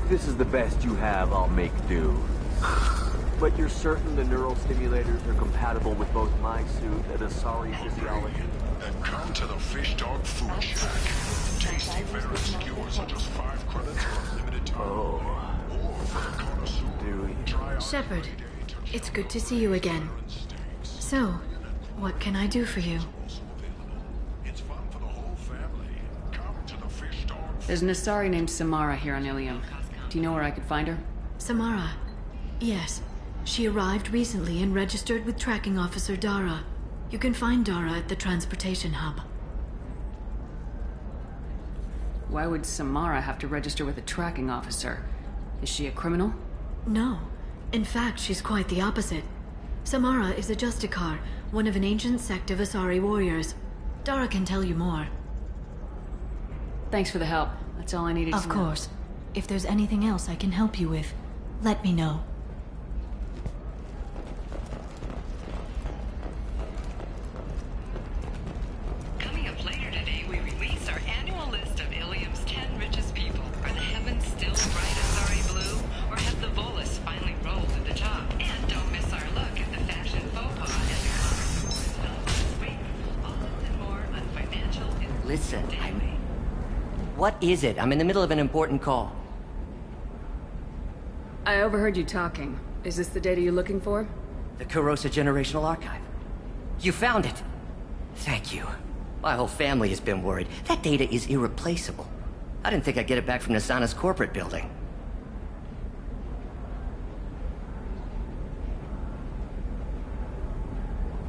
If this is the best you have, I'll make do. But you're certain the neural stimulators are compatible with both my suit and Asari physiology? Then come to the Fish Dog Food Shack. Tasty Ferret skewers are just 5 credits for a limited time. Oh. Or for the connoisseur, Do we? try out Shepard, everyday touch it's good to see you again. So, what can I do for you? It's fun for the whole family. Come to the Fish Dog. There's an Asari named Samara here on Ilium. Do you know where I could find her? Samara. Yes. She arrived recently and registered with Tracking Officer Dara. You can find Dara at the transportation hub. Why would Samara have to register with a tracking officer? Is she a criminal? No. In fact, she's quite the opposite. Samara is a Justikar, one of an ancient sect of Asari warriors. Dara can tell you more. Thanks for the help. That's all I needed to know. Of course. If there's anything else I can help you with, let me know. Coming up later today, we release our annual list of Ilium's 10 richest people. Are the heavens still bright Asari blue, or have the Volus finally rolled to the top? And don't miss our look at the fashion faux pas and the commerce wars this week. All this and more on Financial Intelligence Listen, Daily. What is it? I'm in the middle of an important call. I overheard you talking. Is this the data you're looking for? The Kurosa Generational Archive. You found it! Thank you. My whole family has been worried. That data is irreplaceable. I didn't think I'd get it back from Nasana's corporate building.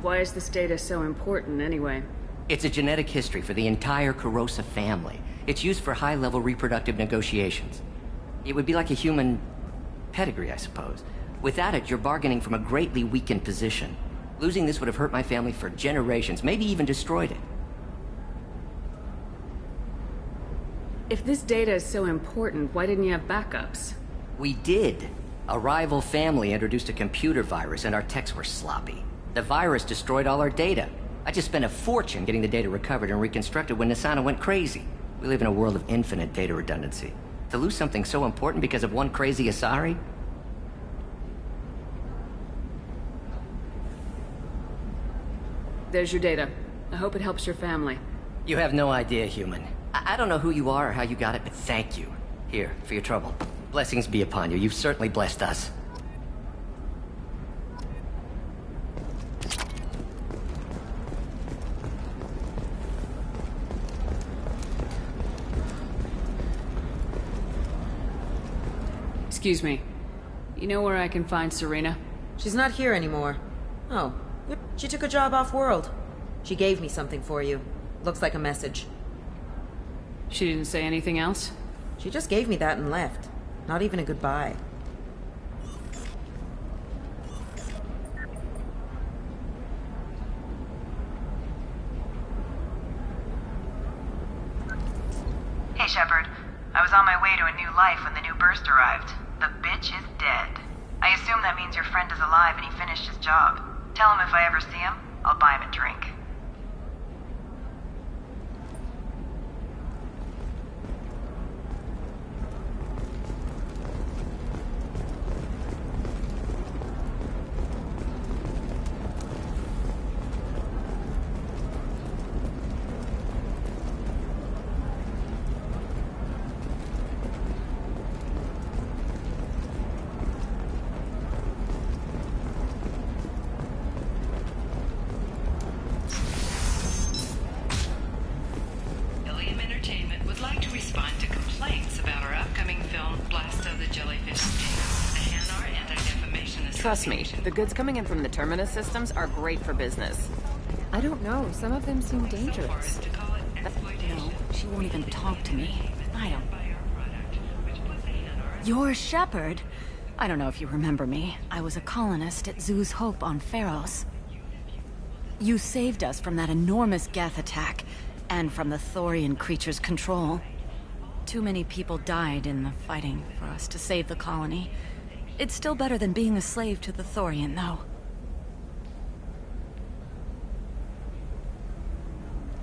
Why is this data so important, anyway? It's a genetic history for the entire Kurosa family. It's used for high-level reproductive negotiations. It would be like a human pedigree, I suppose. Without it, you're bargaining from a greatly weakened position. Losing this would have hurt my family for generations, maybe even destroyed it. If this data is so important, why didn't you have backups? We did. A rival family introduced a computer virus and our techs were sloppy. The virus destroyed all our data. I just spent a fortune getting the data recovered and reconstructed when Nasana went crazy. We live in a world of infinite data redundancy. To lose something so important because of one crazy Asari? There's your data. I hope it helps your family. You have no idea, human. I don't know who you are or how you got it, but thank you. Here, for your trouble. Blessings be upon you. You've certainly blessed us. Excuse me. You know where I can find Serena? She's not here anymore. Oh, she took a job off-world. She gave me something for you. Looks like a message. She didn't say anything else? She just gave me that and left. Not even a goodbye. Hey, Shepard. I was on my way to a new life when the new burst arrived. The bitch is dead. I assume that means your friend is alive and he finished his job. Tell him if I ever see him, I'll buy him a drink. Trust me, the goods coming in from the Terminus systems are great for business. I don't know, some of them seem dangerous. No, she won't even talk to me. I don't. You're Shepard? I don't know if you remember me. I was a colonist at Zoo's Hope on Pharos. You saved us from that enormous Geth attack, and from the Thorian creature's control. Too many people died in the fighting for us to save the colony. It's still better than being a slave to the Thorian, though.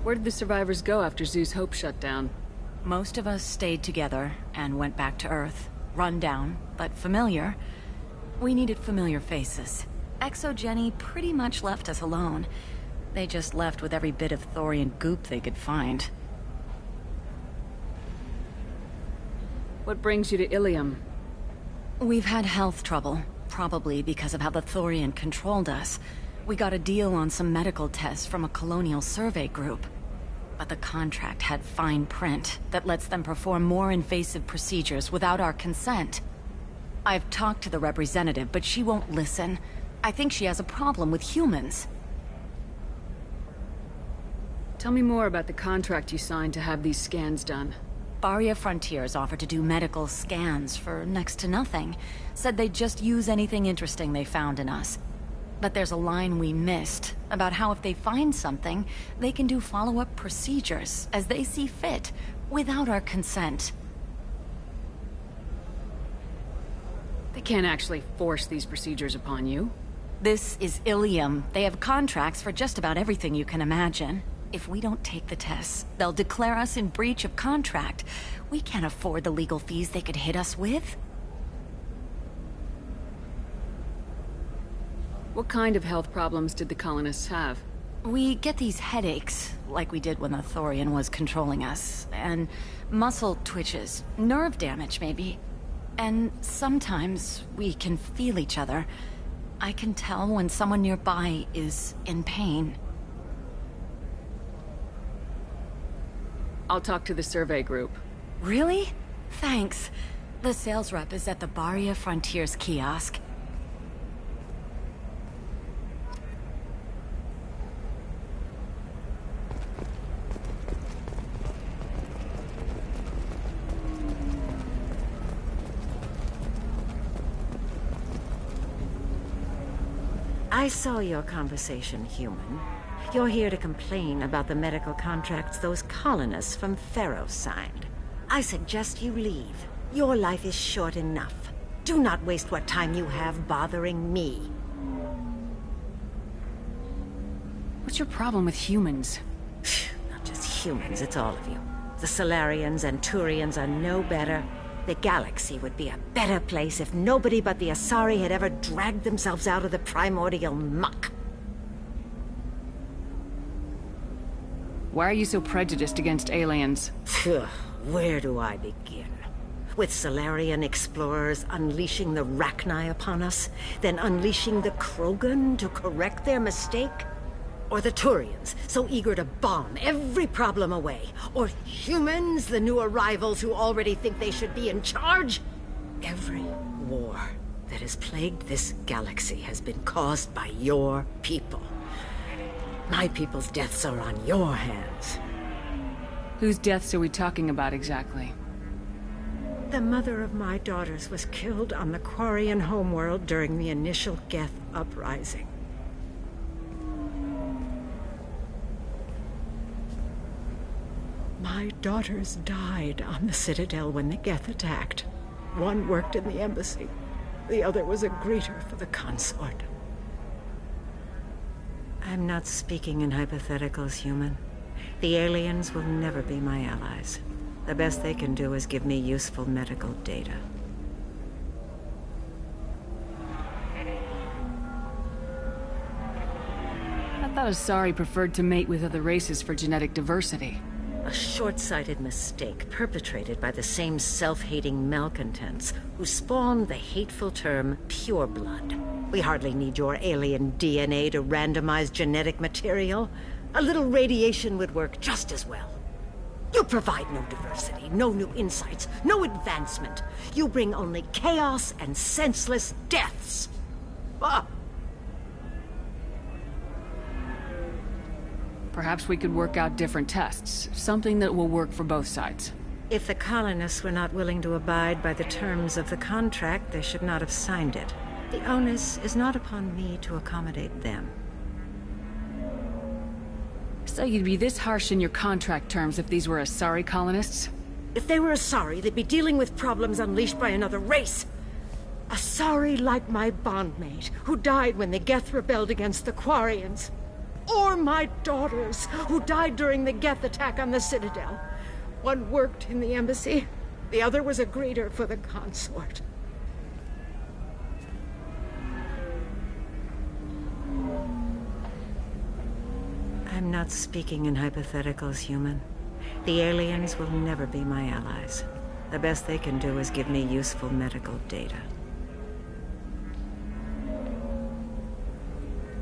Where did the survivors go after Zoo's Hope shut down? Most of us stayed together and went back to Earth. Run down, but familiar. We needed familiar faces. Exogeny pretty much left us alone. They just left with every bit of Thorian goop they could find. What brings you to Ilium? We've had health trouble, probably because of how the Thorian controlled us. We got a deal on some medical tests from a colonial survey group. But the contract had fine print that lets them perform more invasive procedures without our consent. I've talked to the representative, but she won't listen. I think she has a problem with humans. Tell me more about the contract you signed to have these scans done. Barria Frontiers offered to do medical scans for next to nothing. Said they'd just use anything interesting they found in us. But there's a line we missed about how if they find something, they can do follow-up procedures as they see fit, without our consent. They can't actually force these procedures upon you. This is Ilium. They have contracts for just about everything you can imagine. If we don't take the tests, they'll declare us in breach of contract. We can't afford the legal fees they could hit us with. What kind of health problems did the colonists have? We get these headaches, like we did when the Thorian was controlling us, and muscle twitches, nerve damage maybe. And sometimes we can feel each other. I can tell when someone nearby is in pain. I'll talk to the survey group. Really? Thanks. The sales rep is at the Barria Frontiers kiosk. I saw your conversation, human. You're here to complain about the medical contracts those colonists from Pharaoh signed. I suggest you leave. Your life is short enough. Do not waste what time you have bothering me. What's your problem with humans? Not just humans, it's all of you. The Solarians and Turians are no better. The galaxy would be a better place if nobody but the Asari had ever dragged themselves out of the primordial muck. Why are you so prejudiced against aliens? Where do I begin? With Solarian explorers unleashing the Rachni upon us, then unleashing the Krogan to correct their mistake? Or the Turians, so eager to bomb every problem away? Or humans, the new arrivals who already think they should be in charge? Every war that has plagued this galaxy has been caused by your people. My people's deaths are on your hands. Whose deaths are we talking about exactly? The mother of my daughters was killed on the Quarian homeworld during the initial Geth uprising. My daughters died on the Citadel when the Geth attacked. One worked in the embassy. The other was a greeter for the consort. I'm not speaking in hypotheticals, human. The aliens will never be my allies. The best they can do is give me useful medical data. I thought Asari preferred to mate with other races for genetic diversity. A short-sighted mistake perpetrated by the same self-hating malcontents who spawned the hateful term pureblood. We hardly need your alien DNA to randomize genetic material. A little radiation would work just as well. You provide no diversity, no new insights, no advancement. You bring only chaos and senseless deaths. Ah! Perhaps we could work out different tests. Something that will work for both sides. If the colonists were not willing to abide by the terms of the contract, they should not have signed it. The onus is not upon me to accommodate them. So you'd be this harsh in your contract terms if these were Asari colonists? If they were Asari, they'd be dealing with problems unleashed by another race. Asari like my bondmate, who died when the Geth rebelled against the Quarians. Or my daughters, who died during the Geth attack on the Citadel. One worked in the embassy, The other was a greeter for the consort. I'm not speaking in hypotheticals, human. The aliens will never be my allies. The best they can do is give me useful medical data.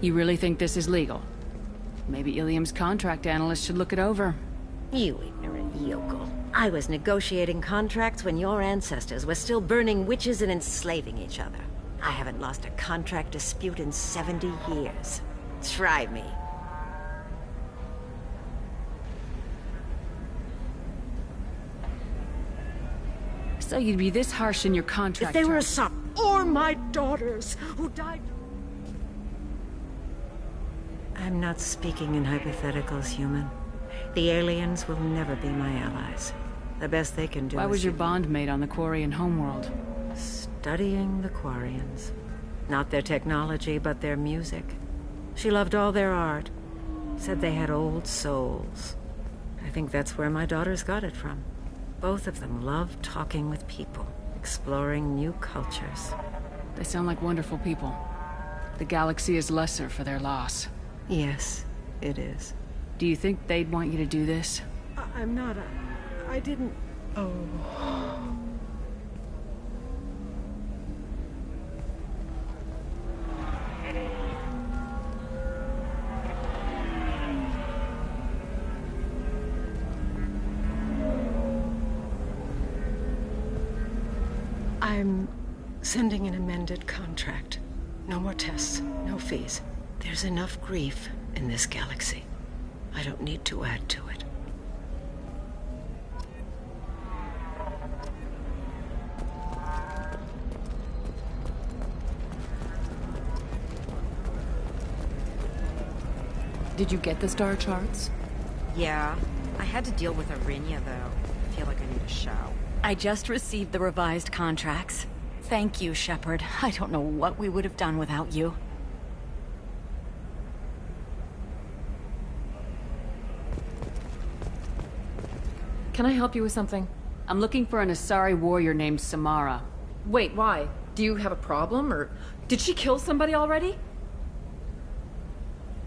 You really think this is legal? Maybe Ilium's contract analyst should look it over. You ignorant yokel. I was negotiating contracts when your ancestors were still burning witches and enslaving each other. I haven't lost a contract dispute in 70 years. Try me. So you'd be this harsh in your contract If they were a terms. son, or my daughters, who died... I'm not speaking in hypotheticals, human. The aliens will never be my allies. The best they can do Why is... was your bond mate on the Quarian homeworld? Studying the Quarians. Not their technology, but their music. She loved all their art. Said they had old souls. I think that's where my daughters got it from. Both of them love talking with people, exploring new cultures. They sound like wonderful people. The galaxy is lesser for their loss. Yes, it is. Do you think they'd want you to do this? I'm not I didn't... Oh... I'm sending an amended contract. No more tests, no fees. There's enough grief in this galaxy. I don't need to add to it. Did you get the star charts? Yeah. I had to deal with Arinia, though. I feel like I need a shower. I just received the revised contracts. Thank you, Shepard. I don't know what we would have done without you. Can I help you with something? I'm looking for an Asari warrior named Samara. Wait, why? Do you have a problem, or did she kill somebody already?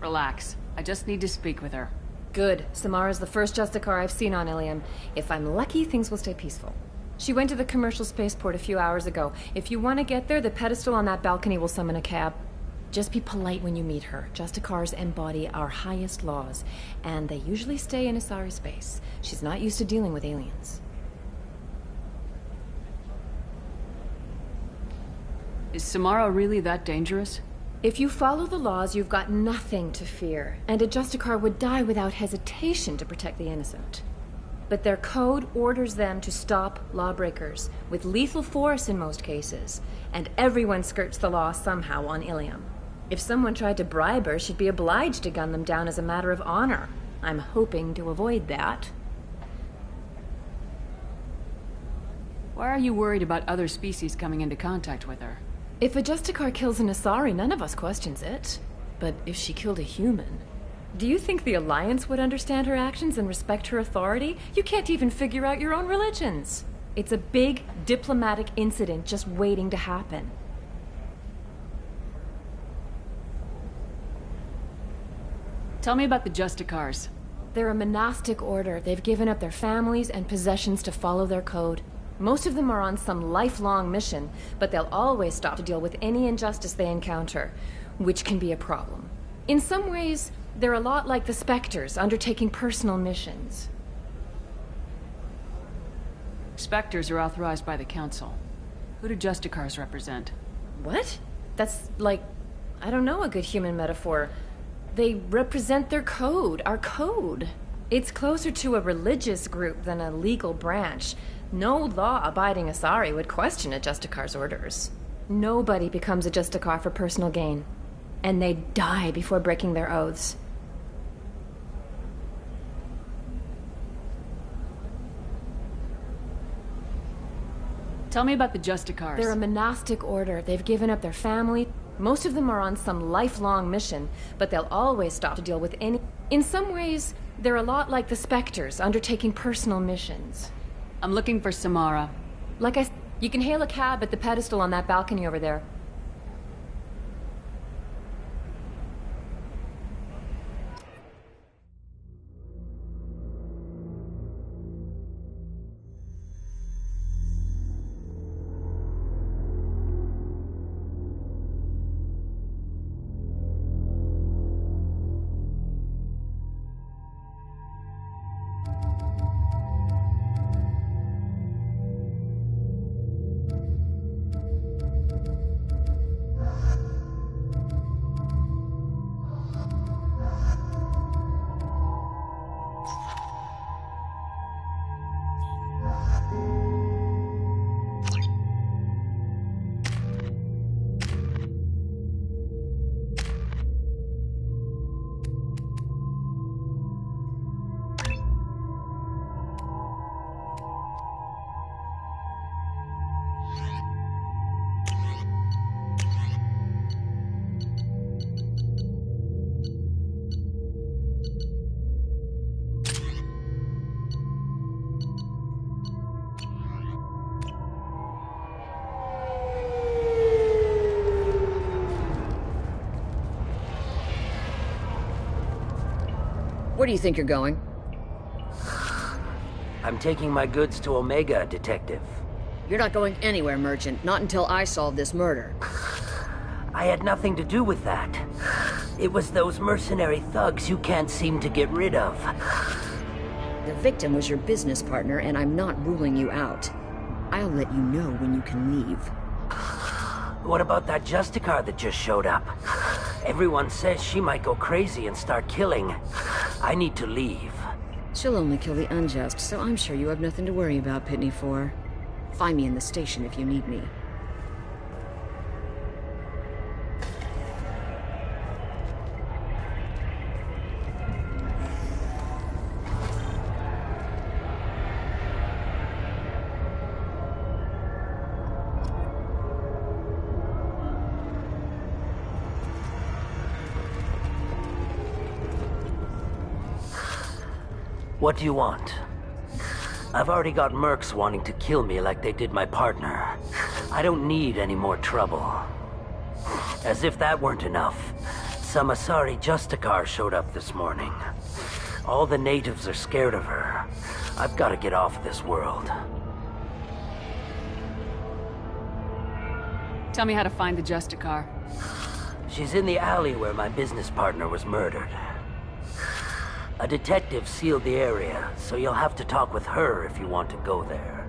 Relax. I just need to speak with her. Good. Samara's the first Justicar I've seen on Ilium. If I'm lucky, things will stay peaceful. She went to the commercial spaceport a few hours ago. If you want to get there, the pedestal on that balcony will summon a cab. Just be polite when you meet her. Justicars embody our highest laws, and they usually stay in Asari space. She's not used to dealing with aliens. Is Samara really that dangerous? If you follow the laws, you've got nothing to fear, and a Justicar would die without hesitation to protect the innocent. But their code orders them to stop lawbreakers, with lethal force in most cases, and everyone skirts the law somehow on Ilium. If someone tried to bribe her, she'd be obliged to gun them down as a matter of honor. I'm hoping to avoid that. Why are you worried about other species coming into contact with her? If a Justicar kills an Asari, none of us questions it. But if she killed a human... Do you think the Alliance would understand her actions and respect her authority? You can't even figure out your own religions. It's a big diplomatic incident just waiting to happen. Tell me about the Justicars. They're a monastic order. They've given up their families and possessions to follow their code. Most of them are on some lifelong mission, but they'll always stop to deal with any injustice they encounter, which can be a problem. In some ways, they're a lot like the Spectres, undertaking personal missions. Spectres are authorized by the Council. Who do Justicars represent? What? That's like, I don't know, a good human metaphor. They represent their code, our code. It's closer to a religious group than a legal branch. No law-abiding Asari would question a Justicar's orders. Nobody becomes a Justicar for personal gain. And they die before breaking their oaths. Tell me about the Justicars. They're a monastic order. They've given up their family. Most of them are on some lifelong mission, but they'll always stop to deal with any... In some ways, they're a lot like the Spectres, undertaking personal missions. I'm looking for Samara. You can hail a cab at the pedestal on that balcony over there. Where do you think you're going? I'm taking my goods to Omega, Detective. You're not going anywhere, Merchant. Not until I solve this murder. I had nothing to do with that. It was those mercenary thugs you can't seem to get rid of. The victim was your business partner, and I'm not ruling you out. I'll let you know when you can leave. What about that Justicar that just showed up? Everyone says she might go crazy and start killing. I need to leave. She'll only kill the unjust, so I'm sure you have nothing to worry about, Pitney 4. Find me in the station if you need me. What do you want? I've already got mercs wanting to kill me like they did my partner. I don't need any more trouble. As if that weren't enough, some Asari Justicar showed up this morning. All the natives are scared of her. I've got to get off this world. Tell me how to find the Justicar. She's in the alley where my business partner was murdered. A detective sealed the area, so you'll have to talk with her if you want to go there.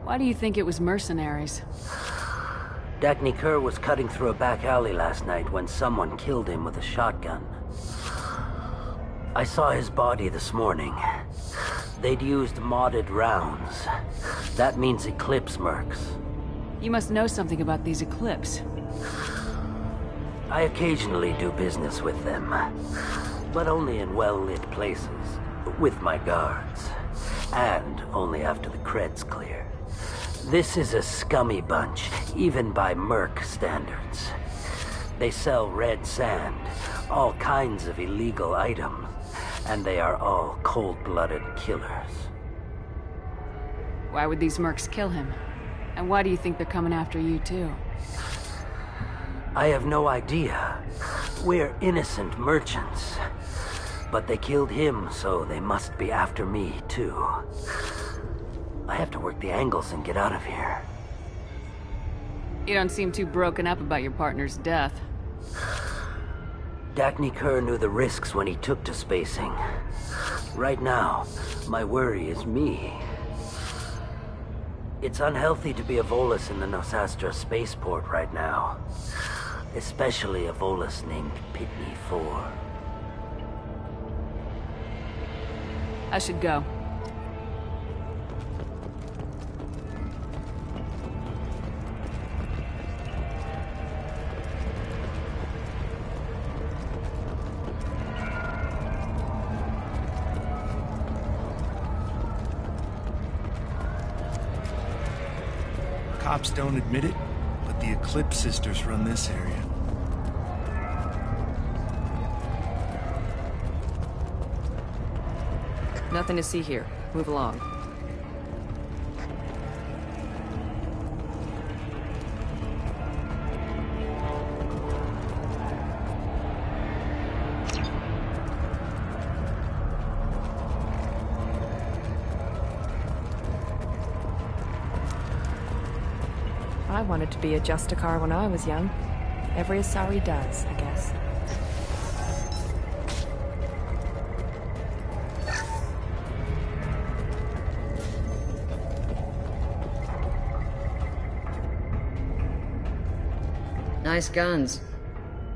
Why do you think it was mercenaries? Dagny Kerr was cutting through a back alley last night when someone killed him with a shotgun. I saw his body this morning. They'd used modded rounds. That means Eclipse mercs. You must know something about these Eclipse. I occasionally do business with them, but only in well-lit places, with my guards, and only after the cred's clear. This is a scummy bunch, even by merc standards. They sell red sand, all kinds of illegal items, and they are all cold-blooded killers. Why would these mercs kill him? And why do you think they're coming after you, too? I have no idea. We're innocent merchants. But they killed him, so they must be after me, too. I have to work the angles and get out of here. You don't seem too broken up about your partner's death. Dagny Kerr knew the risks when he took to spacing. Right now, my worry is me. It's unhealthy to be a Volus in the Nosastra spaceport right now. Especially a Volus named Pitney 4. I should go. Cops don't admit it, but the Eclipse sisters run this area. Nothing to see here. Move along. I wanted to be a Justicar when I was young. Every Asari does, I guess. Nice guns.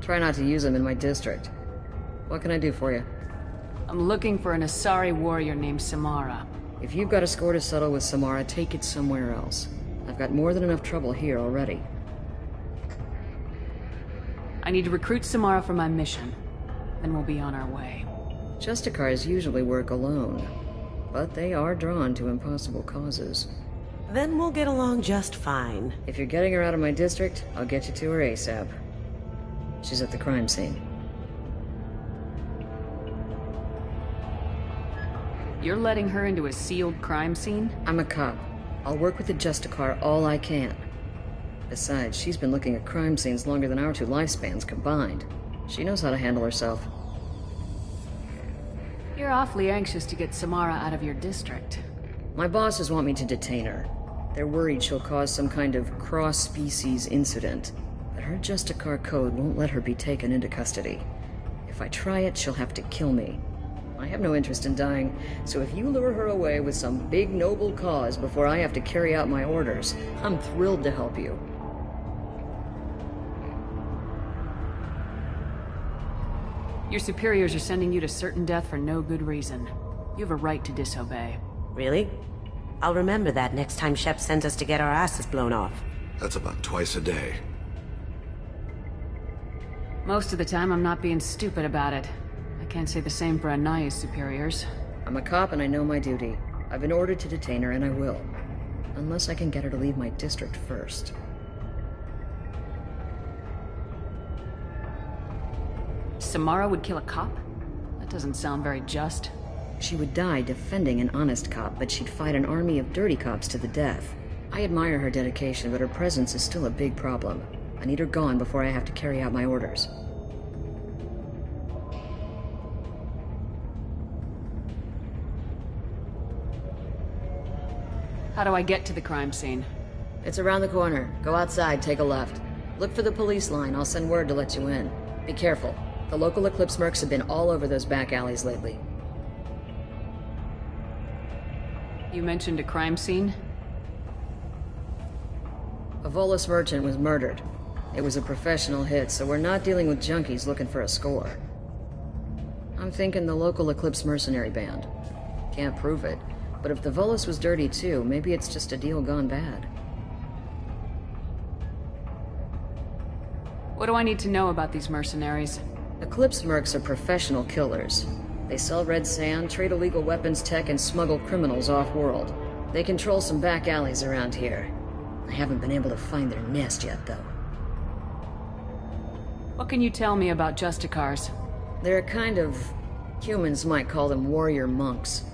Try not to use them in my district. What can I do for you? I'm looking for an Asari warrior named Samara. If you've got a score to settle with Samara, take it somewhere else. I've got more than enough trouble here already. I need to recruit Samara for my mission. Then we'll be on our way. Justicars usually work alone, but they are drawn to impossible causes. Then we'll get along just fine. If you're getting her out of my district, I'll get you to her ASAP. She's at the crime scene. You're letting her into a sealed crime scene? I'm a cop. I'll work with the Justicar all I can. Besides, she's been looking at crime scenes longer than our 2 lifespans combined. She knows how to handle herself. You're awfully anxious to get Samara out of your district. My bosses want me to detain her. They're worried she'll cause some kind of cross-species incident. But her Justicar code won't let her be taken into custody. If I try it, she'll have to kill me. I have no interest in dying, so if you lure her away with some big noble cause before I have to carry out my orders, I'm thrilled to help you. Your superiors are sending you to certain death for no good reason. You have a right to disobey. Really? I'll remember that next time Shep sends us to get our asses blown off. That's about twice a day. Most of the time, I'm not being stupid about it. I can't say the same for Anaya's superiors. I'm a cop and I know my duty. I've been ordered to detain her and I will. Unless I can get her to leave my district first. Samara would kill a cop? That doesn't sound very just. She would die defending an honest cop, but she'd fight an army of dirty cops to the death. I admire her dedication, but her presence is still a big problem. I need her gone before I have to carry out my orders. How do I get to the crime scene? It's around the corner. Go outside, take a left. Look for the police line. I'll send word to let you in. Be careful. The local Eclipse mercs have been all over those back alleys lately. You mentioned a crime scene? A Volus merchant was murdered. It was a professional hit, so we're not dealing with junkies looking for a score. I'm thinking the local Eclipse mercenary band. Can't prove it, but if the Volus was dirty too, maybe it's just a deal gone bad. What do I need to know about these mercenaries? Eclipse mercs are professional killers. They sell red sand, trade illegal weapons tech, and smuggle criminals off-world. They control some back alleys around here. I haven't been able to find their nest yet, though. What can you tell me about Justicars? They're a kind of... humans might call them warrior monks.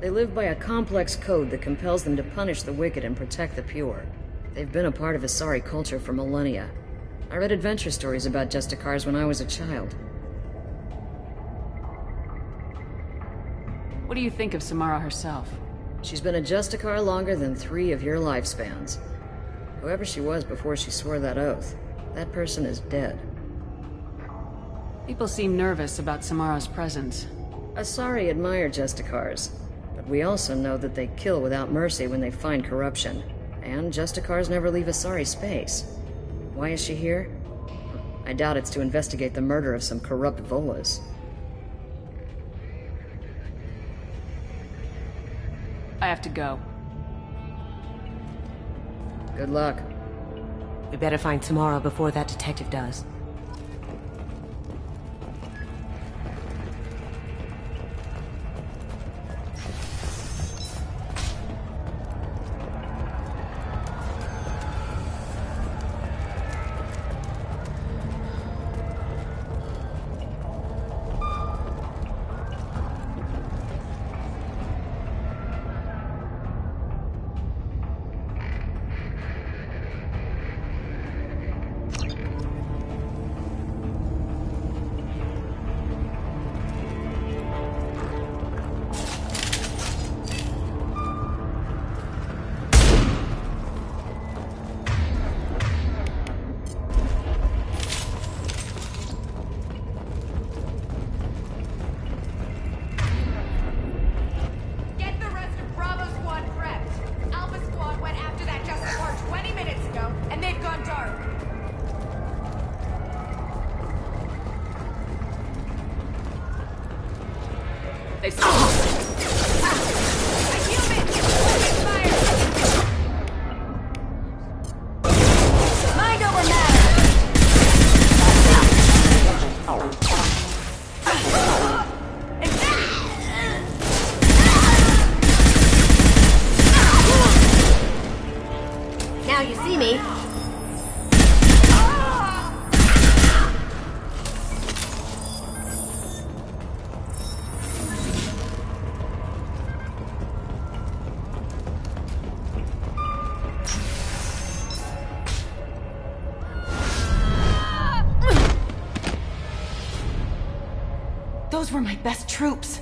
They live by a complex code that compels them to punish the wicked and protect the pure. They've been a part of Asari culture for millennia. I read adventure stories about Justicars when I was a child. What do you think of Samara herself? She's been a Justicar longer than 3 of your lifespans. Whoever she was before she swore that oath, that person is dead. People seem nervous about Samara's presence. Asari admire Justicars, but we also know that they kill without mercy when they find corruption. And Justicars never leave Asari space. Why is she here? I doubt it's to investigate the murder of some corrupt Volas. I have to go. Good luck. We better find Samara before that detective does. They Mind over matter! Now you see me. Those were my best troops.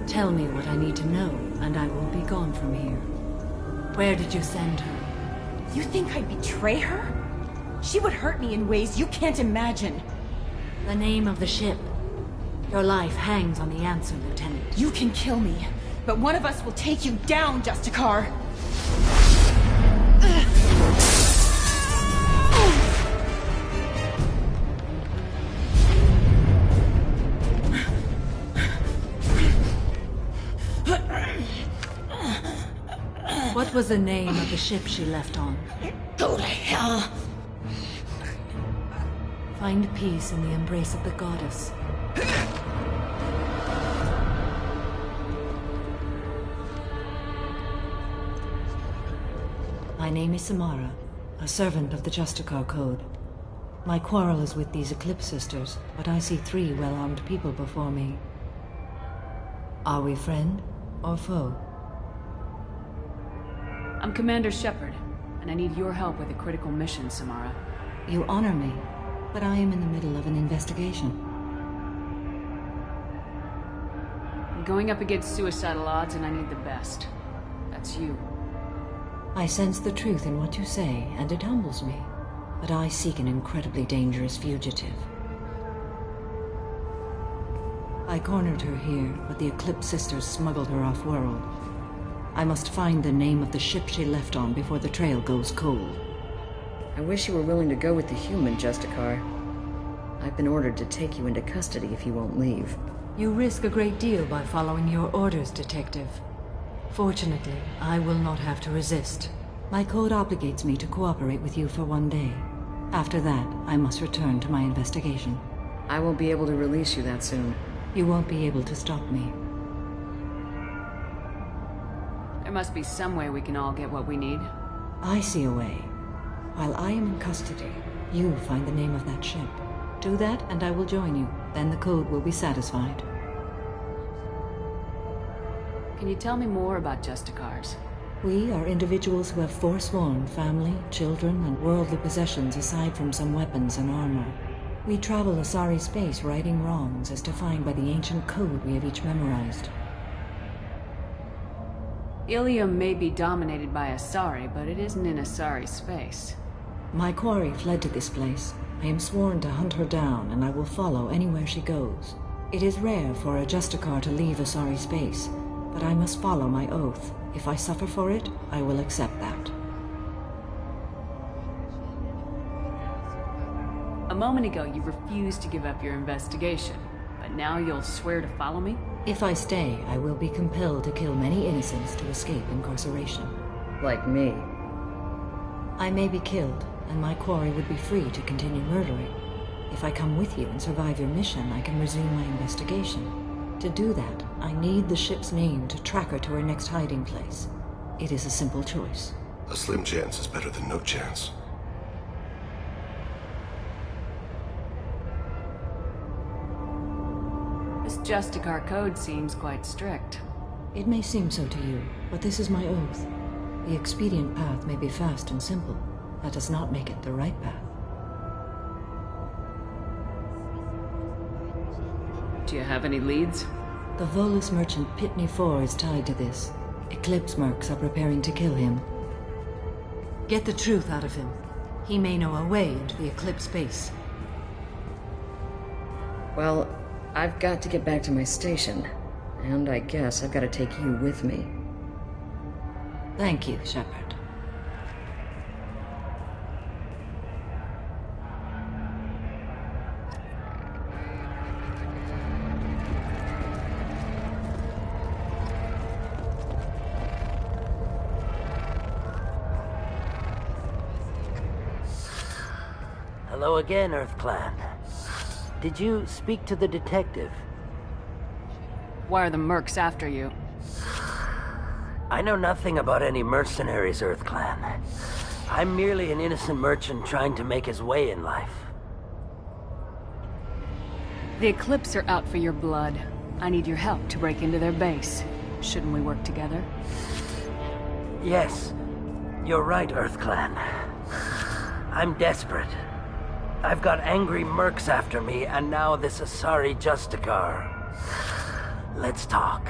Tell me what I need to know, and I will be gone from here. Where did you send her? You think I'd betray her? She would hurt me in ways you can't imagine. The name of the ship. Your life hangs on the answer, Lieutenant. You can kill me, but one of us will take you down, Justicar. What was the name of the ship she left on? Go to hell! Find peace in the embrace of the goddess. My name is Samara, a servant of the Justicar Code. My quarrel is with these Eclipse Sisters, but I see 3 well-armed people before me. Are we friend or foe? I'm Commander Shepard, and I need your help with a critical mission, Samara. You honor me, but I am in the middle of an investigation. I'm going up against suicidal odds, and I need the best. That's you. I sense the truth in what you say, and it humbles me. But I seek an incredibly dangerous fugitive. I cornered her here, but the Eclipse Sisters smuggled her off-world. I must find the name of the ship she left on before the trail goes cold. I wish you were willing to go with the human, Justicar. I've been ordered to take you into custody if you won't leave. You risk a great deal by following your orders, Detective. Fortunately, I will not have to resist. My code obligates me to cooperate with you for 1 day. After that, I must return to my investigation. I won't be able to release you that soon. You won't be able to stop me. There must be some way we can all get what we need. I see a way. While I am in custody, you find the name of that ship. Do that, and I will join you. Then the code will be satisfied. Can you tell me more about Justicars? We are individuals who have forsworn family, children, and worldly possessions aside from some weapons and armor. We travel Asari space righting wrongs as defined by the ancient code we have each memorized. Ilium may be dominated by Asari, but it isn't in Asari space. My quarry fled to this place. I am sworn to hunt her down, and I will follow anywhere she goes. It is rare for a Justicar to leave Asari space, but I must follow my oath. If I suffer for it, I will accept that. A moment ago, you refused to give up your investigation, but now you'll swear to follow me? If I stay, I will be compelled to kill many innocents to escape incarceration. Like me. I may be killed, and my quarry would be free to continue murdering. If I come with you and survive your mission, I can resume my investigation. To do that, I need the ship's name to track her to her next hiding place. It is a simple choice. A slim chance is better than no chance. This Justicar code seems quite strict. It may seem so to you, but this is my oath. The expedient path may be fast and simple. That does not make it the right path. Do you have any leads? The Volus merchant Pitney 4 is tied to this. Eclipse mercs are preparing to kill him. Get the truth out of him. He may know a way into the Eclipse base. Well, I've got to get back to my station. And I guess I've got to take you with me. Thank you, Shepard. Hello again, Earth Clan. Did you speak to the detective? Why are the mercs after you? I know nothing about any mercenaries, Earth Clan. I'm merely an innocent merchant trying to make his way in life. The Eclipse are out for your blood. I need your help to break into their base. Shouldn't we work together? Yes, you're right, Earth Clan. I'm desperate. I've got angry mercs after me, and now this Asari Justicar. Let's talk.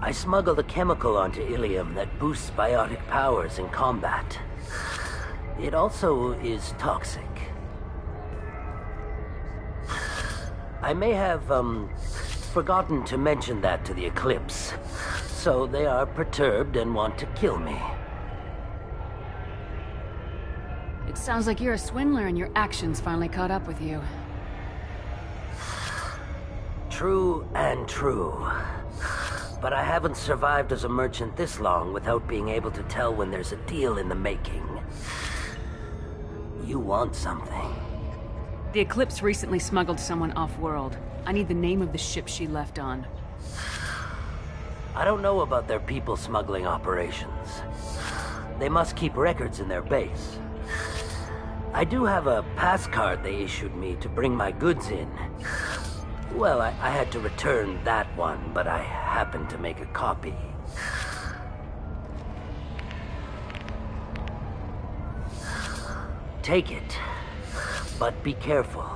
I smuggled a chemical onto Ilium that boosts biotic powers in combat. It also is toxic. I may have, forgotten to mention that to the Eclipse, so they are perturbed and want to kill me. It sounds like you're a swindler and your actions finally caught up with you. True and true. But I haven't survived as a merchant this long without being able to tell when there's a deal in the making. You want something. The Eclipse recently smuggled someone off-world. I need the name of the ship she left on. I don't know about their people smuggling operations. They must keep records in their base. I do have a pass card they issued me to bring my goods in. Well, I had to return that one, but I happened to make a copy. Take it, but be careful.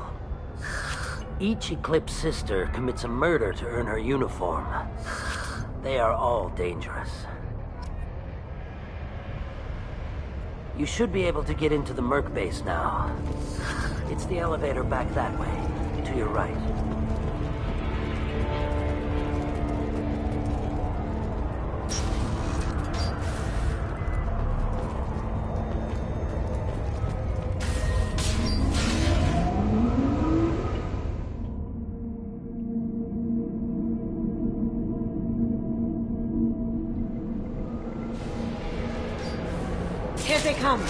Each Eclipse sister commits a murder to earn her uniform. They are all dangerous. You should be able to get into the Merc base now. It's the elevator back that way, to your right. Here they come!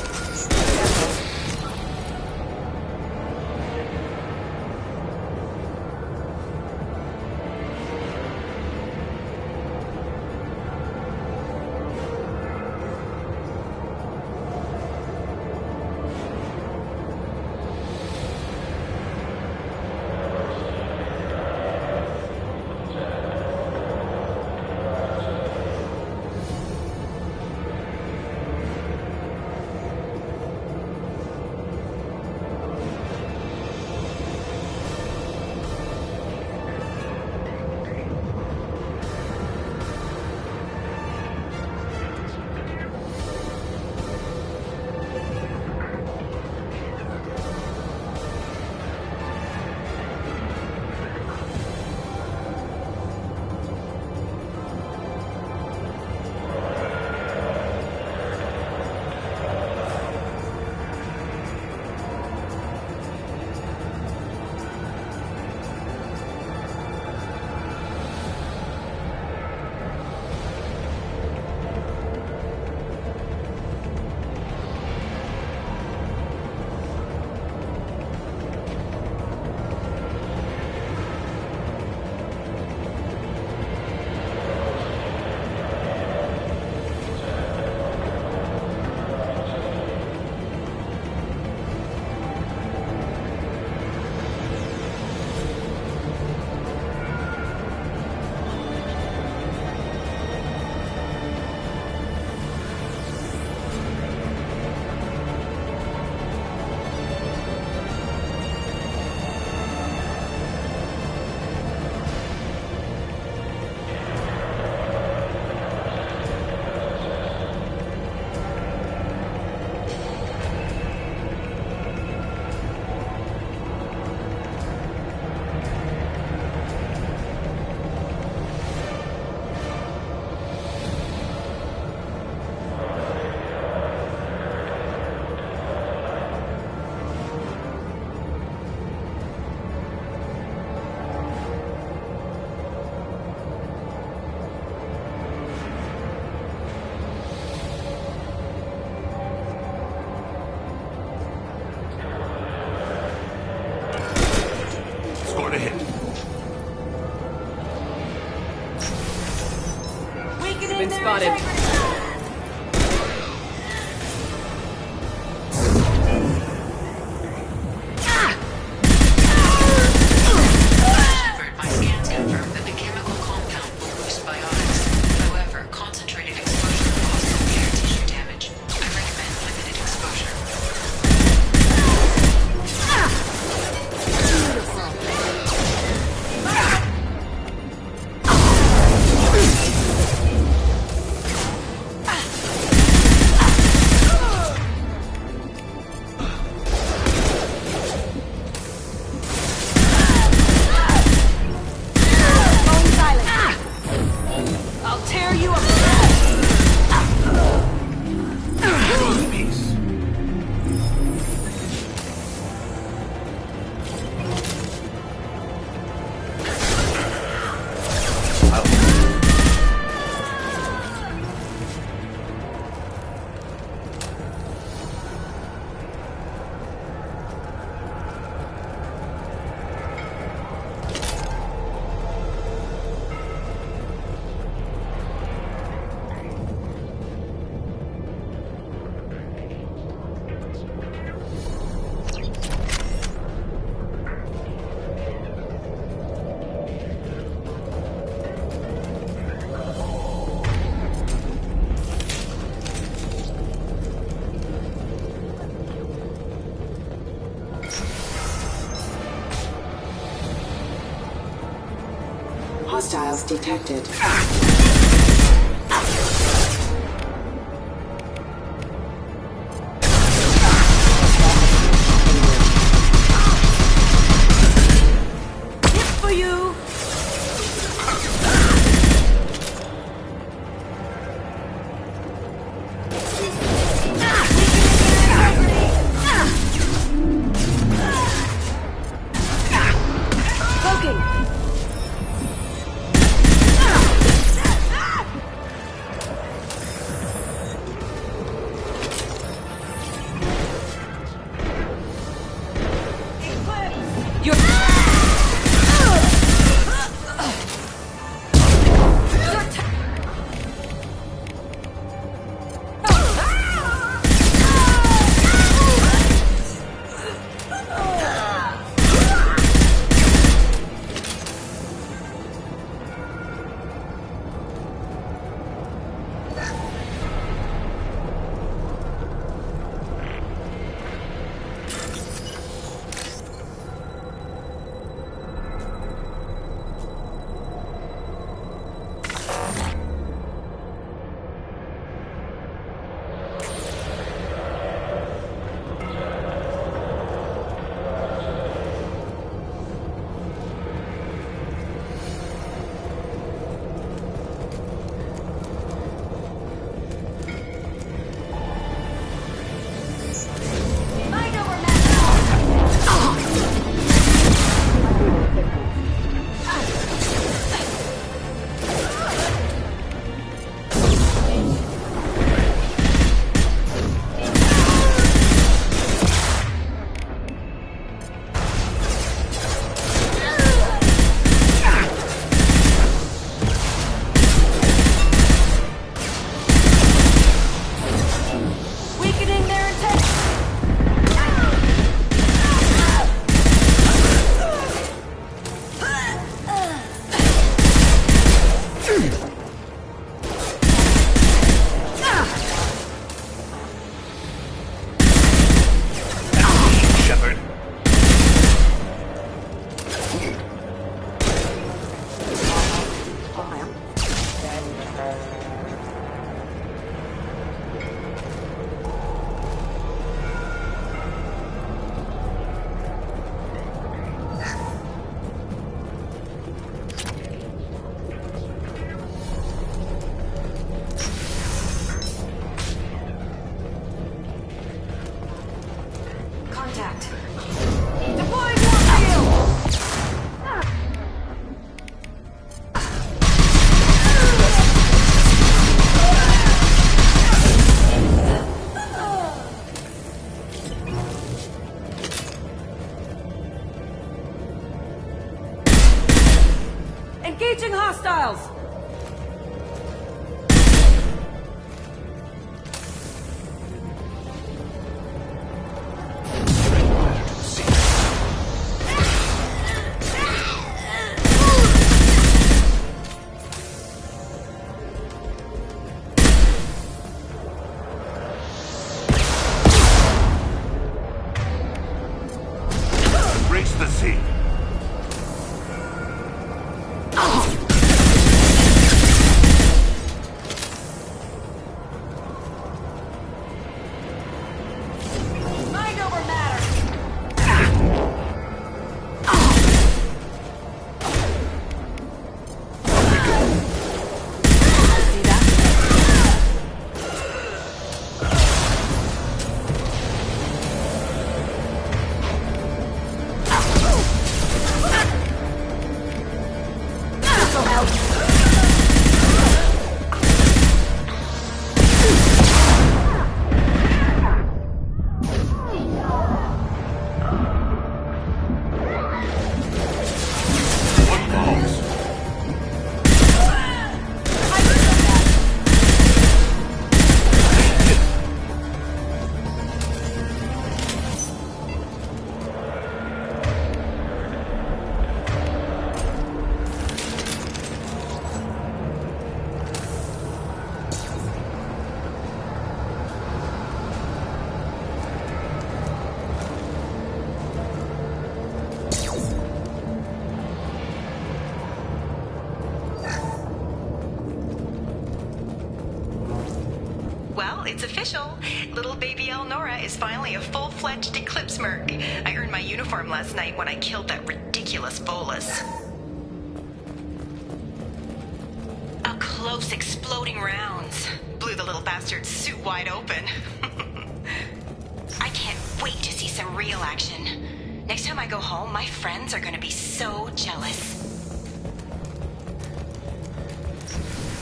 have been spotted. My scans confirm that the chemical compound will boost biotics. However, concentrated exposure will also clear tissue damage. I recommend limited exposure. I'll tear you apart! Peace. Hostiles detected. For you! Poking! Well, it's official. Little baby Elnora is finally a full-fledged Eclipse merc. I earned my uniform last night when I killed that ridiculous bolus. Up close, exploding rounds. Blew the little bastard's suit wide open. I can't wait to see some real action. Next time I go home, my friends are gonna be so jealous.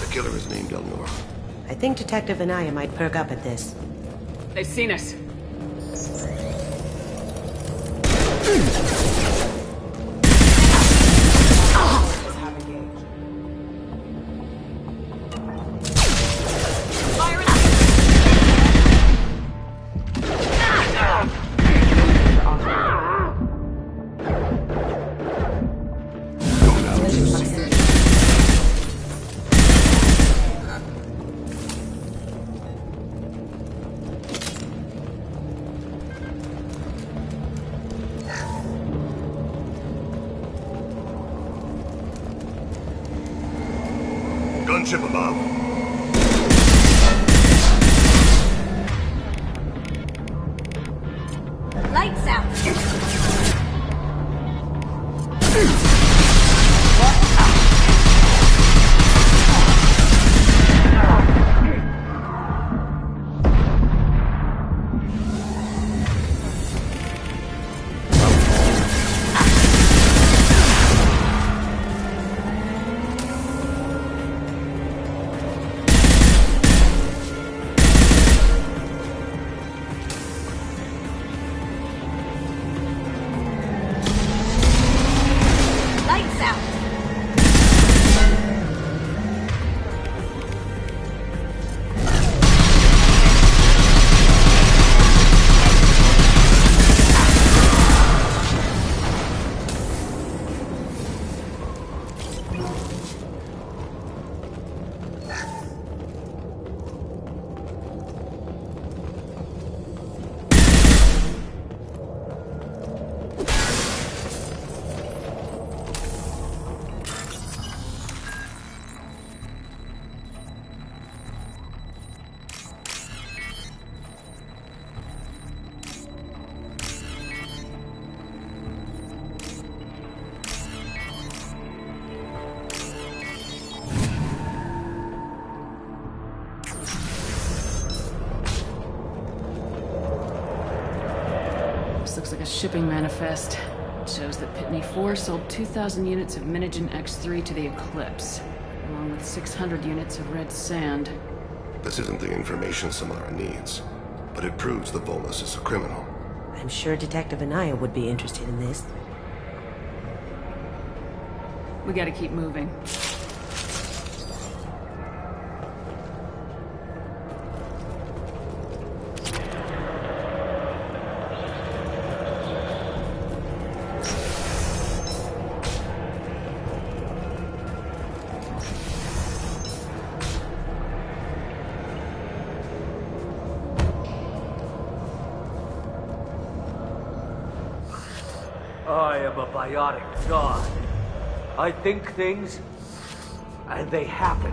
The killer is named Elnora. I think Detective Anaya might perk up at this. They've seen us. Gunship above. Lights out. This looks like a shipping manifest. It shows that Pitney 4 sold 2,000 units of Minigen X3 to the Eclipse, along with 600 units of red sand. This isn't the information Samara needs, but it proves the Volus is a criminal. I'm sure Detective Anaya would be interested in this. We gotta keep moving. I am a biotic god. I think things, and they happen.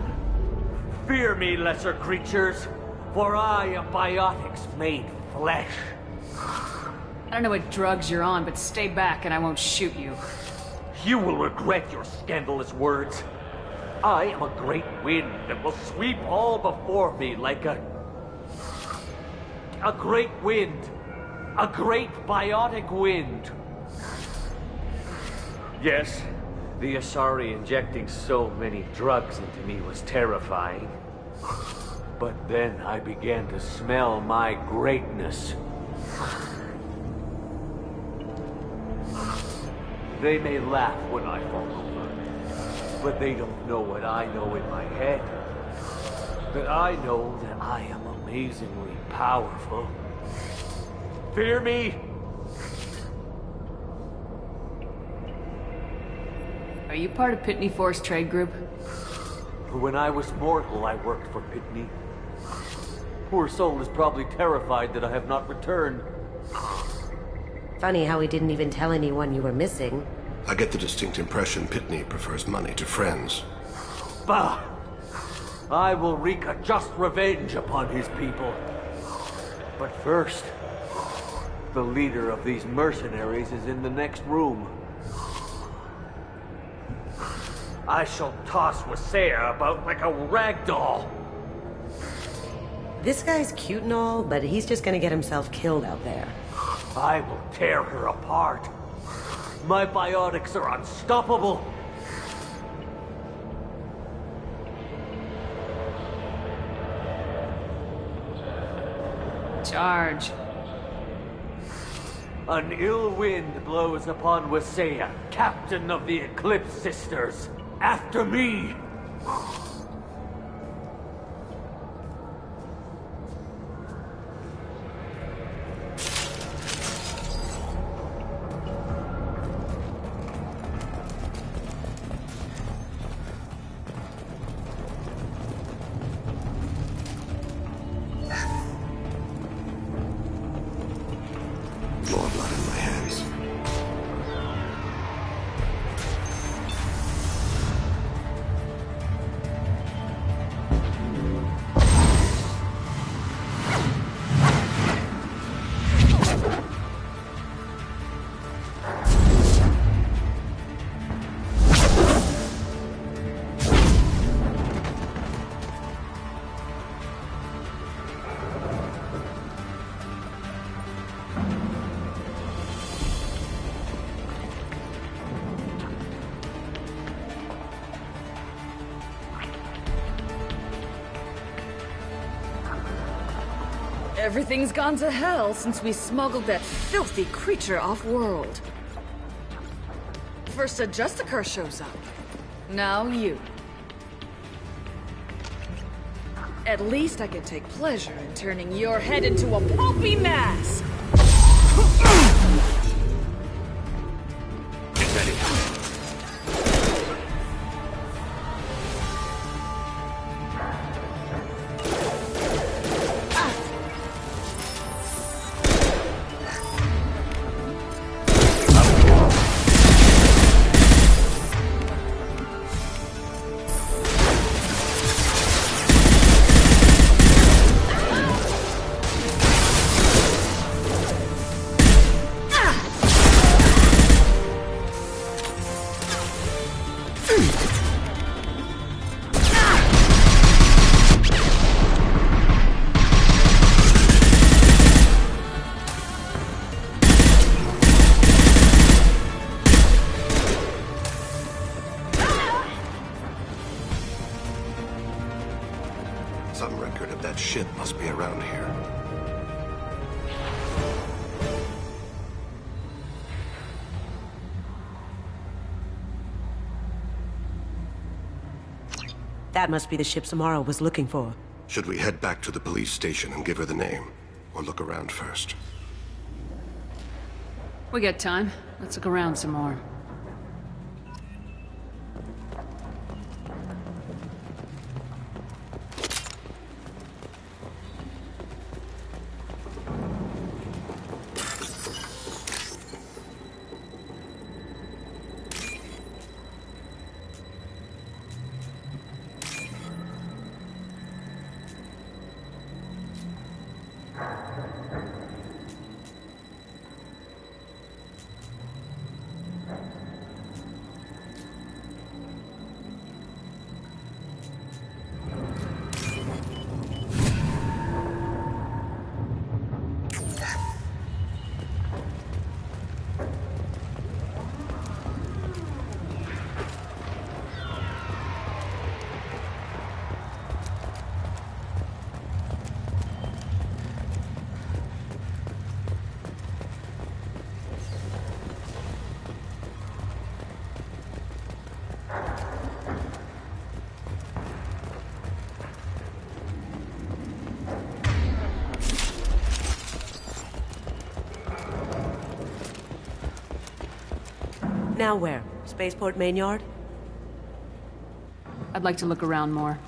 Fear me, lesser creatures, for I am biotics made flesh. I don't know what drugs you're on, but stay back and I won't shoot you. You will regret your scandalous words. I am a great wind that will sweep all before me like a great wind. A great biotic wind. Yes, the Asari injecting so many drugs into me was terrifying. But then I began to smell my greatness. They may laugh when I fall over, but they don't know what I know in my head. That I know that I am amazingly powerful. Fear me? Are you part of Pitney 4's trade group? When I was mortal, I worked for Pitney. Poor soul is probably terrified that I have not returned. Funny how he didn't even tell anyone you were missing. I get the distinct impression Pitney prefers money to friends. Bah! I will wreak a just revenge upon his people. But first, the leader of these mercenaries is in the next room. I shall toss Wasea about like a rag doll. This guy's cute and all, but he's just gonna get himself killed out there. I will tear her apart. My biotics are unstoppable. Charge. An ill wind blows upon Wasea, captain of the Eclipse Sisters. After me! More blood in my hands. Everything's gone to hell since we smuggled that filthy creature off-world. First BodaciusKarl shows up. Now you. At least I can take pleasure in turning your head into a pulpy mass! Get ready. Some record of that ship must be around here. That must be the ship Samara was looking for. Should we head back to the police station and give her the name? Or look around first? We got time. Let's look around some more. Now where? Spaceport main yard? I'd like to look around more.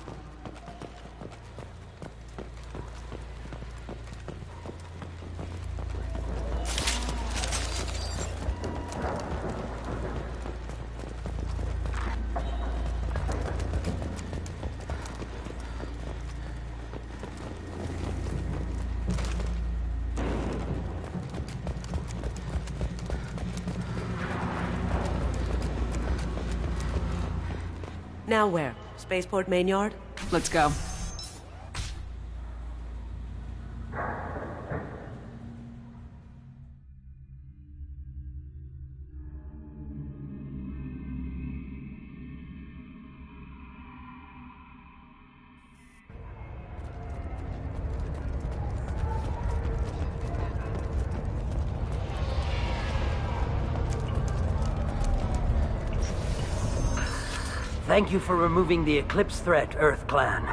Now where? Spaceport main yard? Let's go. Thank you for removing the Eclipse threat, Earth Clan.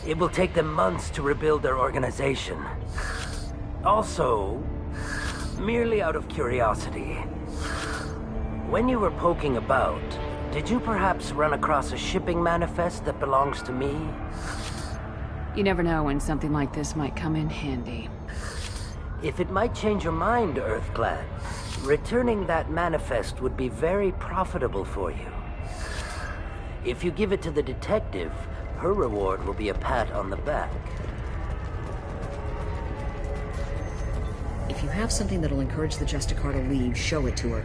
It will take them months to rebuild their organization. Also, merely out of curiosity, when you were poking about, did you perhaps run across a shipping manifest that belongs to me? You never know when something like this might come in handy. If it might change your mind, Earth Clan, returning that manifest would be very profitable for you. If you give it to the detective, her reward will be a pat on the back. If you have something that'll encourage the Justicar to leave, show it to her.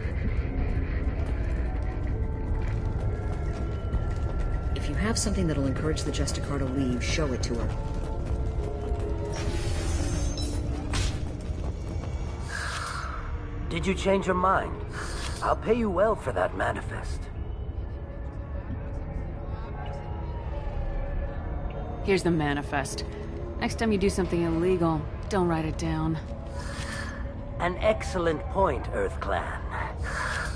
If you have something that'll encourage the Justicar to leave, show it to her. Did you change your mind? I'll pay you well for that manifest. Here's the manifest. Next time you do something illegal, don't write it down. An excellent point, Earth Clan.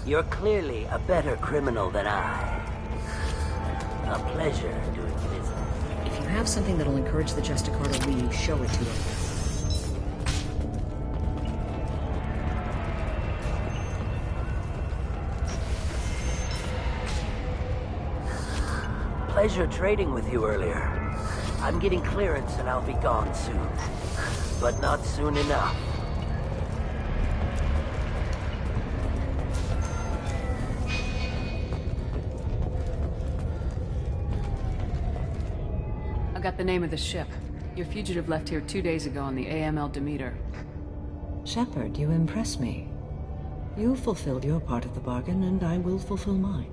You're clearly a better criminal than I. A pleasure doing business. If you have something that'll encourage the Justicar to leave, show it to her. Pleasure trading with you earlier. I'm getting clearance and I'll be gone soon. But not soon enough. I got the name of the ship. Your fugitive left here 2 days ago on the AML Demeter. Shepard, you impress me. You fulfilled your part of the bargain, and I will fulfill mine.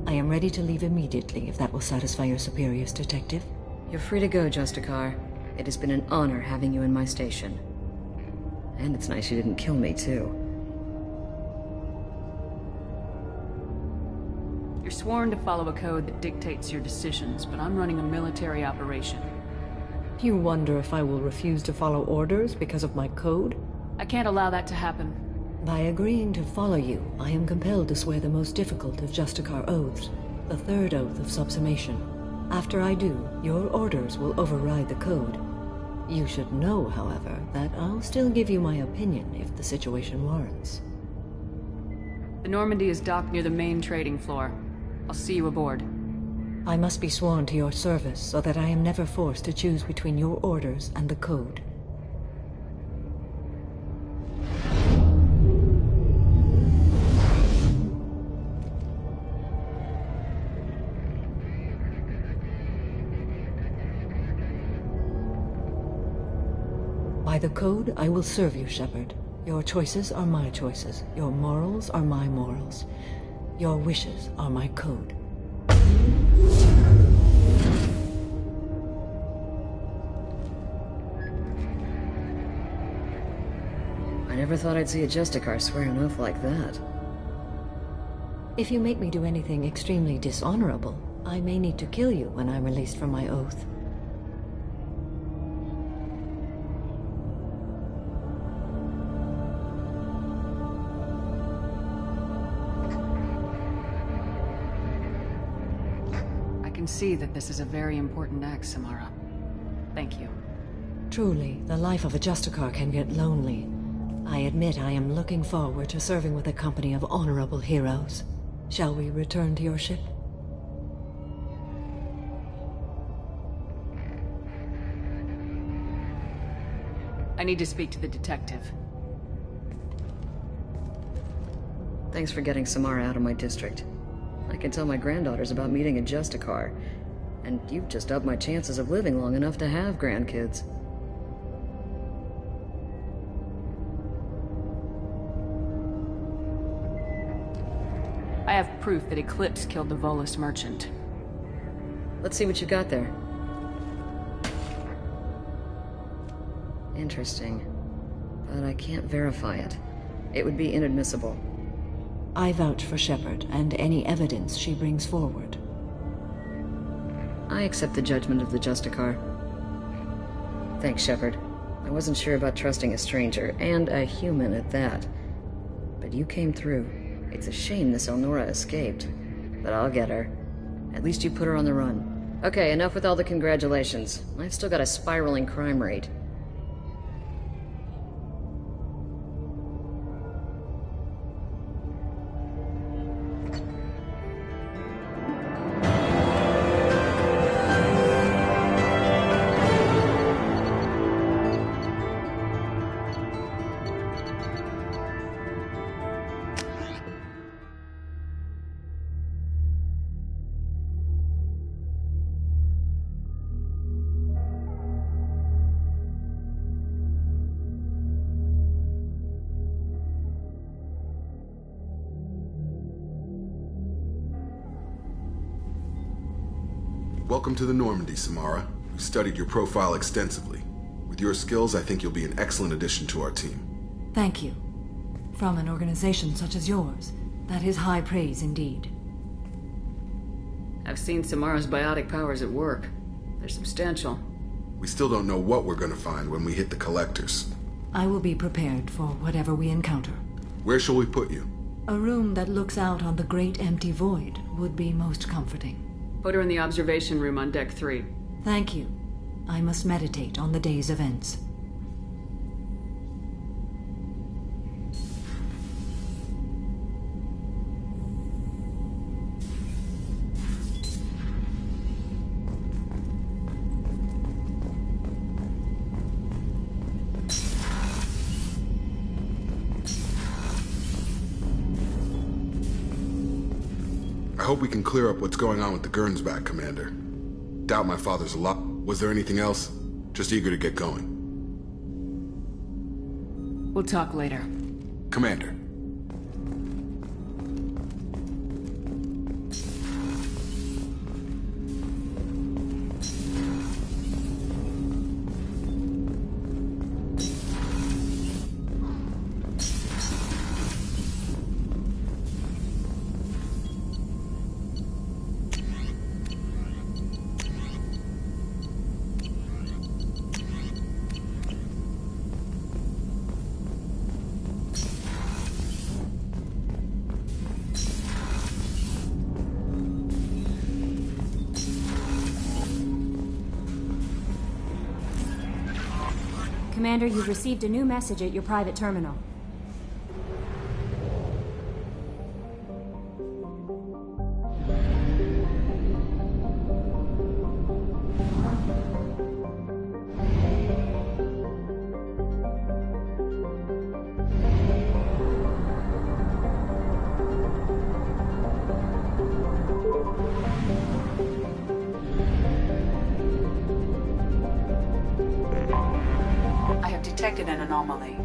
I am ready to leave immediately, if that will satisfy your superiors, Detective. You're free to go, Justicar. It has been an honor having you in my station. And it's nice you didn't kill me, too. You're sworn to follow a code that dictates your decisions, but I'm running a military operation. You wonder if I will refuse to follow orders because of my code? I can't allow that to happen. By agreeing to follow you, I am compelled to swear the most difficult of Justicar oaths, the third oath of subsumation. After I do, your orders will override the code. You should know, however, that I'll still give you my opinion if the situation warrants. The Normandy is docked near the main trading floor. I'll see you aboard. I must be sworn to your service so that I am never forced to choose between your orders and the code. By the code, I will serve you, Shepard. Your choices are my choices. Your morals are my morals. Your wishes are my code. I never thought I'd see a Justicar swear an oath like that. If you make me do anything extremely dishonorable, I may need to kill you when I'm released from my oath. I can see that this is a very important act, Samara. Thank you. Truly, the life of a Justicar can get lonely. I admit I am looking forward to serving with a company of honorable heroes. Shall we return to your ship? I need to speak to the detective. Thanks for getting Samara out of my district. I can tell my granddaughters about meeting a Justicar, and you've just upped my chances of living long enough to have grandkids. proof that Eclipse killed the Volus merchant. Let's see what you got there. Interesting. But I can't verify it. It would be inadmissible. I vouch for Shepard and any evidence she brings forward. I accept the judgment of the Justicar. Thanks, Shepard. I wasn't sure about trusting a stranger, and a human at that. But you came through. It's a shame this Elnora escaped. But I'll get her. At least you put her on the run. Okay, enough with all the congratulations. I've still got a spiraling crime rate. Welcome to the Normandy, Samara. We've studied your profile extensively. With your skills, I think you'll be an excellent addition to our team. Thank you. From an organization such as yours, that is high praise indeed. I've seen Samara's biotic powers at work. They're substantial. We still don't know what we're gonna find when we hit the collectors. I will be prepared for whatever we encounter. Where shall we put you? A room that looks out on the great empty void would be most comforting. Put her in the observation room on Deck 3. Thank you. I must meditate on the day's events. I hope we can clear up what's going on with the Gernsback, Commander. Doubt my father's a lot. Was there anything else? Just eager to get going. We'll talk later. Commander. Commander, you've received a new message at your private terminal. Detected an anomaly.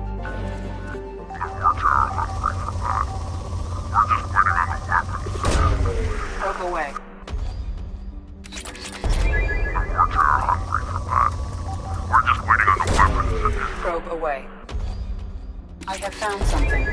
Probe away. Probe away. I have found something.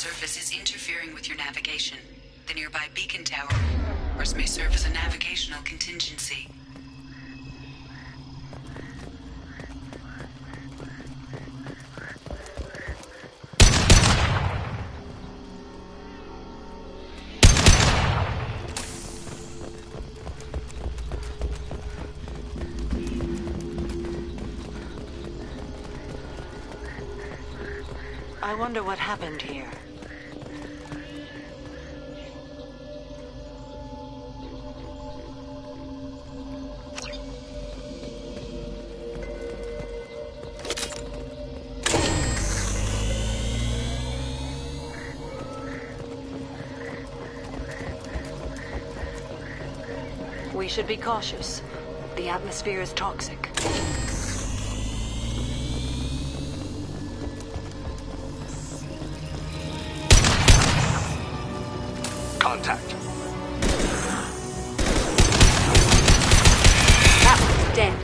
surface is interfering with your navigation. The nearby beacon tower, of course, may serve as a navigational contingency. I wonder what happened here. We should be cautious. The atmosphere is toxic. Contact. That one's dead.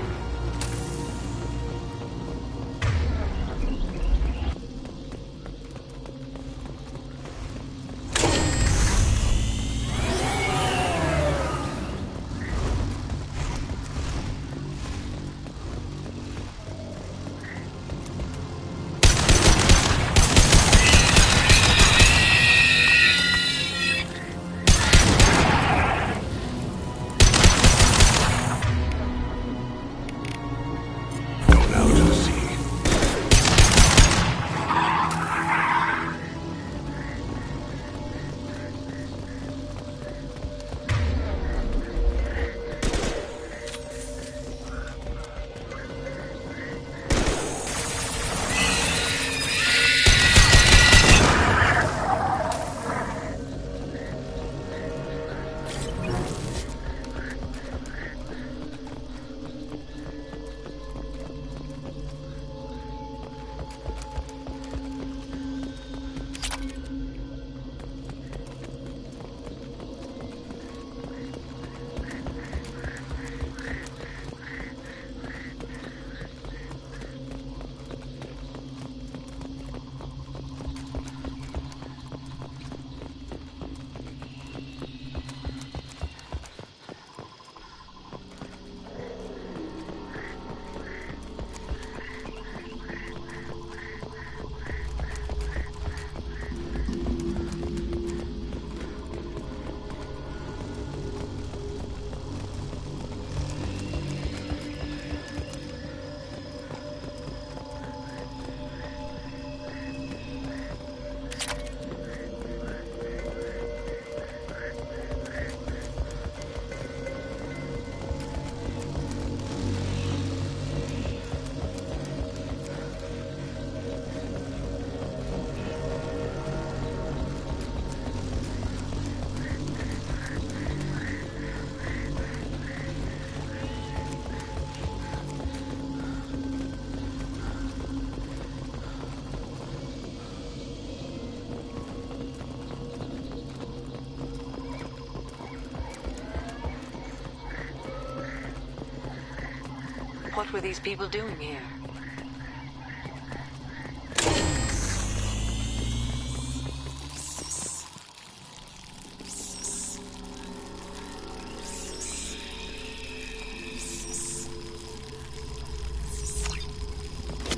What were these people doing here?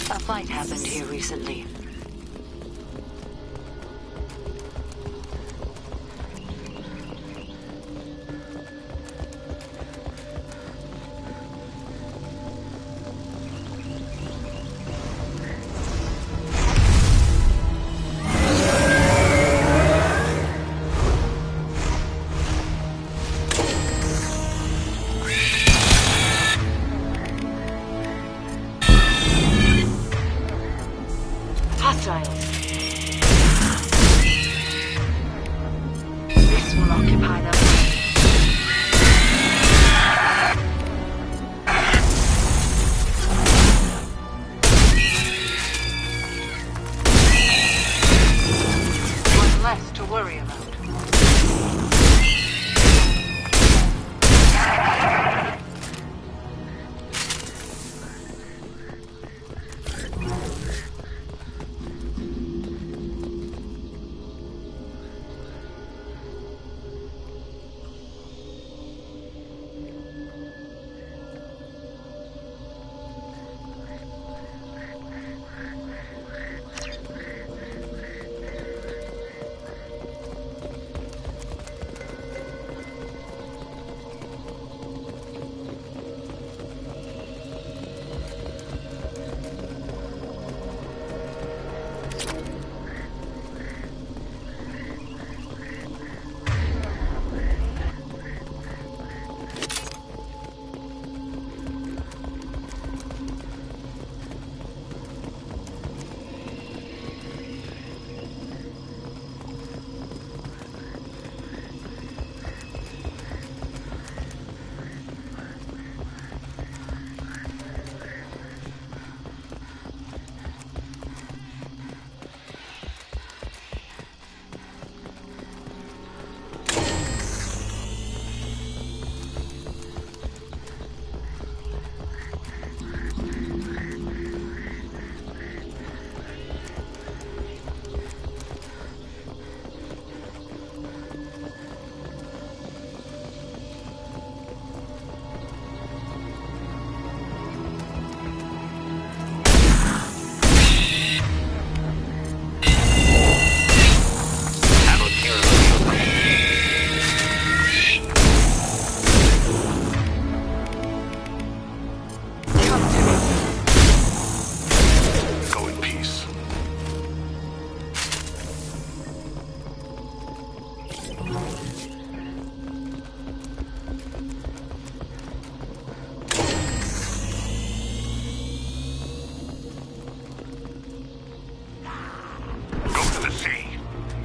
A fight happened here recently. This will occupy them. One less to worry about.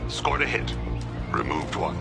Scored a hit. Removed one.